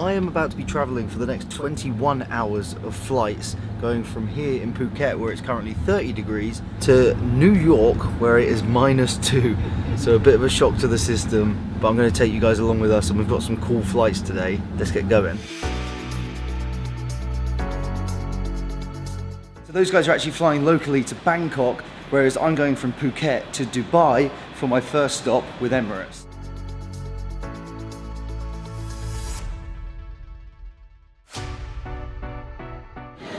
I am about to be traveling for the next 21 hours of flights, going from here in Phuket, where it's currently 30 degrees, to New York, where it is -2. So a bit of a shock to the system, but I'm going to take you guys along with us, and we've got some cool flights today. Let's get going. So those guys are actually flying locally to Bangkok, whereas I'm going from Phuket to Dubai for my first stop with Emirates.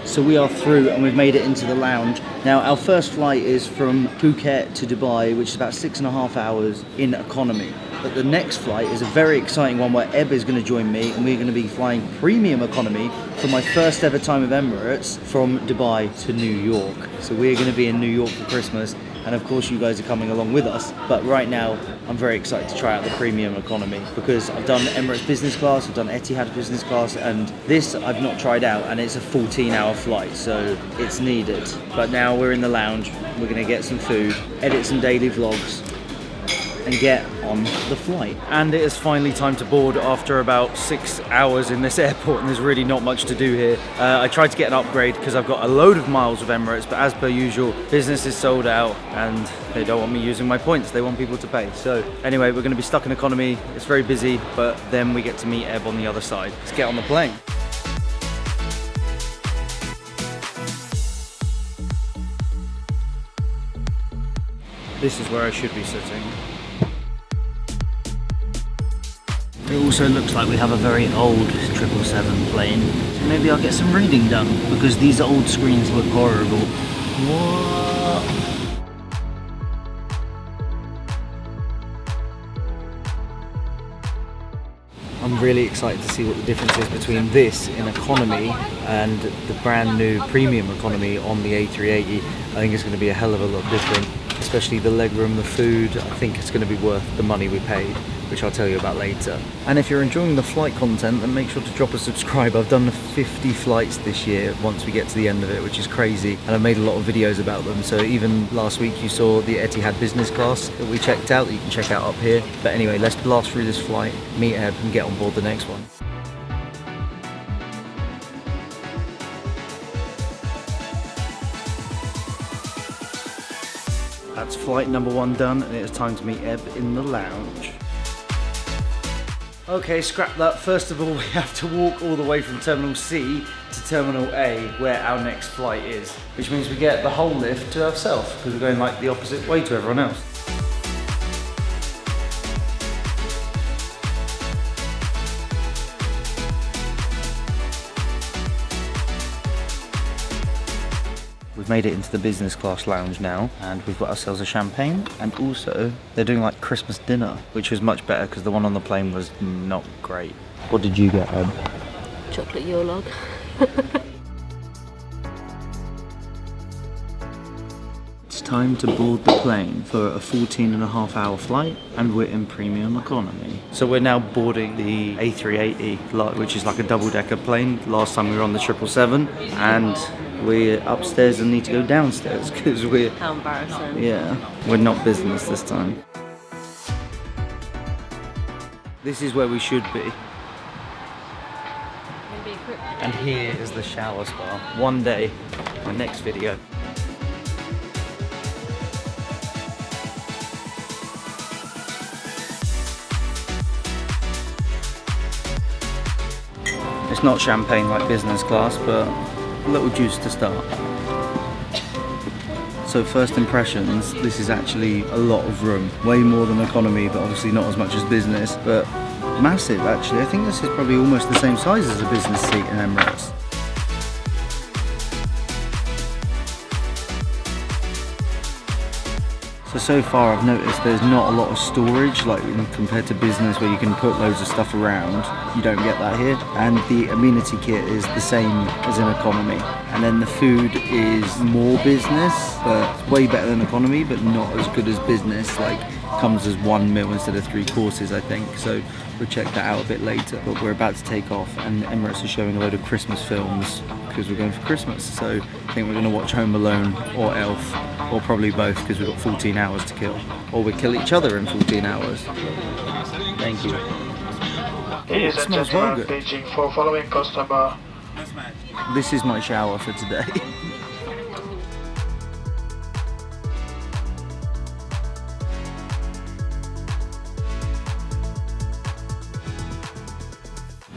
So we are through and we've made it into the lounge. Now our first flight is from Phuket to Dubai, which is about 6.5 hours in economy. But the next flight is a very exciting one where Eb is going to join me, and we're going to be flying premium economy for my first ever time of Emirates from Dubai to New York. So we're going to be in New York for Christmas, and of course you guys are coming along with us. But right now I'm very excited to try out the premium economy because I've done Emirates business class, I've done Etihad business class, and this I've not tried out, and it's a 14-hour flight, so it's needed. But now we're in the lounge, we're going to get some food, edit some daily vlogs, and get on the flight. And it is finally time to board after about 6 hours in this airport, and there's really not much to do here. I tried to get an upgrade because I've got a load of miles of Emirates, but as per usual, business is sold out and they don't want me using my points, they want people to pay. So anyway, we're going to be stuck in economy. It's very busy, but then we get to meet Eb on the other side. Let's get on the plane. This is where I should be sitting. It also looks like we have a very old 777 plane. So maybe I'll get some reading done, because these old screens look horrible. What? I'm really excited to see what the difference is between this in economy and the brand new premium economy on the A380. I think it's going to be a hell of a lot different, especially the legroom, the food. I think it's going to be worth the money we paid, which I'll tell you about later. And if you're enjoying the flight content, then make sure to drop a subscribe. I've done 50 flights this year once we get to the end of it, which is crazy. And I've made a lot of videos about them. So even last week you saw the Etihad business class that we checked out, that you can check out up here. But anyway, let's blast through this flight, meet Eb, and get on board the next one. That's flight number 1 done, and it's time to meet Eb in the lounge. Okay, scrap that. First of all, we have to walk all the way from Terminal C to Terminal A, where our next flight is. Which means we get the whole lift to ourselves, because we're going like the opposite way to everyone else. We've made it into the business class lounge now, and we've got ourselves a champagne, and also they're doing like Christmas dinner, which was much better because the one on the plane was not great. What did you get, Eb? Chocolate Yolog. It's time to board the plane for a 14.5-hour flight, and we're in premium economy. So we're now boarding the A380, which is like a double-decker plane. Last time we were on the 777, and we're upstairs and need to go downstairs because we're... How embarrassing. Yeah, we're not business this time. This is where we should be. And here is the shower spa. One day, my next video. It's not champagne like business class, but a little juice to start. So first impressions, this is actually a lot of room. Way more than economy, but obviously not as much as business, but massive actually. I think this is probably almost the same size as a business seat in Emirates. So far I've noticed there's not a lot of storage, like compared to business where you can put loads of stuff around. You don't get that here. And the amenity kit is the same as in economy. And then the food is more business, but it's way better than economy, but not as good as business. Like, comes as 1 meal instead of 3 courses, I think. So we'll check that out a bit later. But we're about to take off, and Emirates is showing a load of Christmas films because we're going for Christmas. So I think we're going to watch Home Alone or Elf, or probably both because we've got 14 hours to kill. Or we kill each other in 14 hours. Thank you. it smells well good. Paging for following customer. This is my shower for today.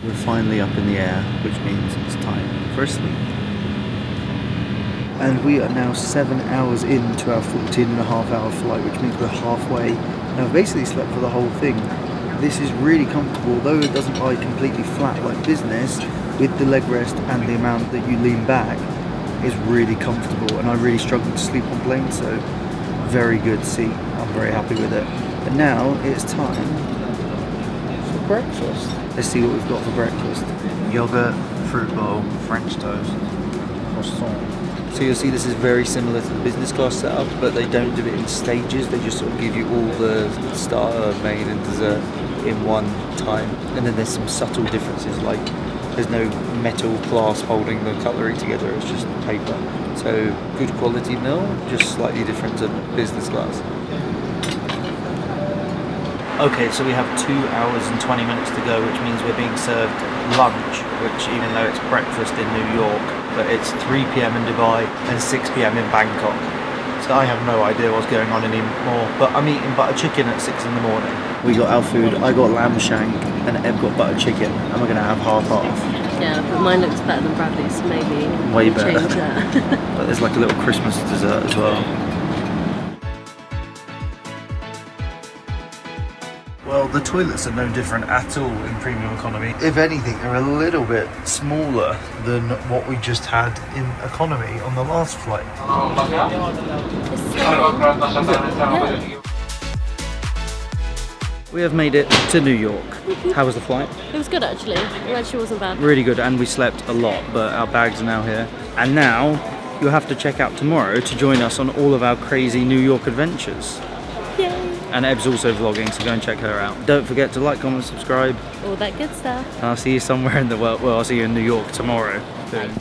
We're finally up in the air, which means it's time for a sleep. And we are now 7 hours into our 14.5-hour flight, which means we're halfway. And I've basically slept for the whole thing. This is really comfortable, though it doesn't lie completely flat like business. With the leg rest and the amount that you lean back, is really comfortable. And I really struggle to sleep on planes, so very good seat. I'm very happy with it. But now it's time for breakfast. Let's see what we've got for breakfast. Yogurt, fruit bowl, French toast, croissant. So you'll see this is very similar to the business class setup, but they don't do it in stages. They just sort of give you all the starter, main and dessert in one time. And then there's some subtle differences, like there's no metal clasp holding the cutlery together, it's just paper. So good quality meal, just slightly different to business class. Okay, so we have 2 hours and 20 minutes to go, which means we're being served lunch, which even though it's breakfast in New York, but it's 3 p.m. in Dubai and 6 p.m. in Bangkok. So I have no idea what's going on anymore, but I'm eating butter chicken at 6 in the morning. We got our food, I got lamb shank and Eb got butter chicken, and we're going to have half. Yeah, but mine looks better than Bradley's, so maybe Way we'll better. change that. But there's like a little Christmas dessert as well. Well, the toilets are no different at all in premium economy. If anything, they're a little bit smaller than what we just had in economy on the last flight. We have made it to New York. How was the flight? It was good actually. It actually wasn't bad. Really good, and we slept a lot, but our bags are now here. And now you'll have to check out tomorrow to join us on all of our crazy New York adventures. Yay! And Eb's also vlogging, so go and check her out. Don't forget to like, comment, subscribe. All that good stuff. And I'll see you somewhere in the world. Well, I'll see you in New York tomorrow. Soon.